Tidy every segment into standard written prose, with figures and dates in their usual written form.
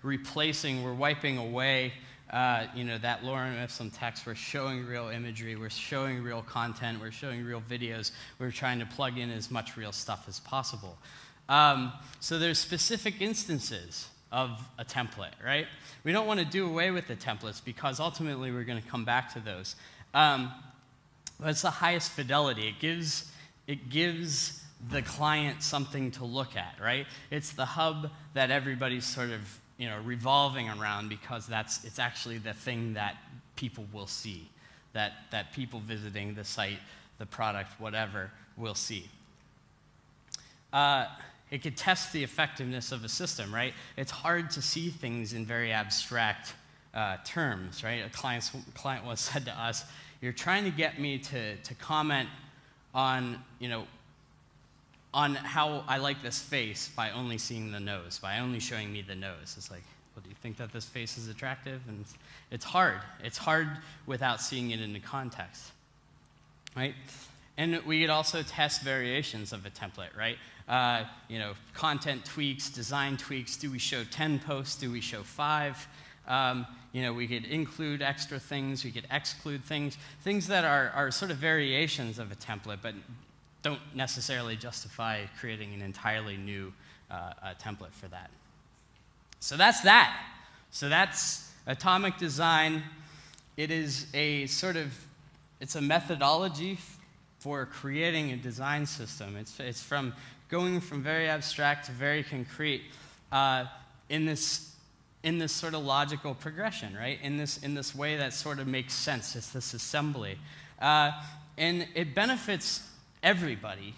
replacing, we're wiping away that lorem ipsum text. We're showing real imagery, we're showing real content, we're showing real videos, we're trying to plug in as much real stuff as possible. So there's specific instances of a template, right? We don't want to do away with the templates because ultimately we're going to come back to those. But it's the highest fidelity. It gives the client something to look at, right? It's the hub that everybody's sort of revolving around because it's actually the thing that people will see, that people visiting the site, the product, whatever, will see. It could test the effectiveness of a system, right? It's hard to see things in very abstract terms, right? A client once said to us, "You're trying to get me to comment on, on how I like this face by only seeing the nose, by only showing me the nose." It's like, well, do you think that this face is attractive? And it's hard. It's hard without seeing it in the context, right? And we could also test variations of a template, right? Content tweaks, design tweaks. Do we show 10 posts? Do we show 5? We could include extra things. We could exclude things. Things that are sort of variations of a template, but don't necessarily justify creating an entirely new template for that. So that's that. So that's atomic design. It is it's a methodology for creating a design system. It's from going from very abstract to very concrete in this sort of logical progression, right? In this way that sort of makes sense. It's this assembly. And it benefits everybody.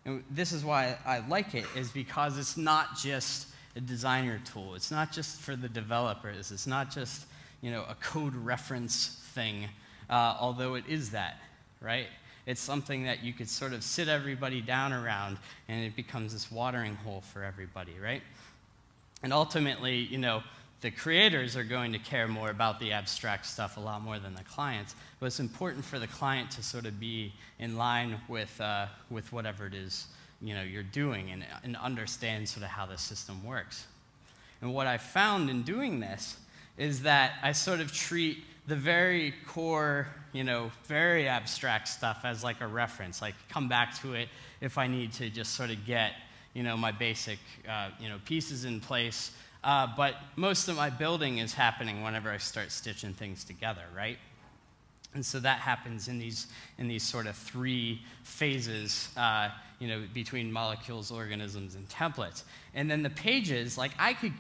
And this is why I like it, is because it's not just a designer tool. It's not just for the developers. It's not just a code reference thing, although it is that, right? It's something that you could sort of sit everybody down around, and it becomes this watering hole for everybody, right? And ultimately, the creators are going to care more about the abstract stuff a lot more than the clients, but it's important for the client to sort of be in line with whatever it is you're doing and understand sort of how the system works. And what I found in doing this is that I sort of treat the very core, very abstract stuff as like a reference, like come back to it if I need to just sort of get, my basic, pieces in place. But most of my building is happening whenever I start stitching things together, right? And so that happens in these sort of 3 phases, between molecules, organisms, and templates. And then the pages, like I could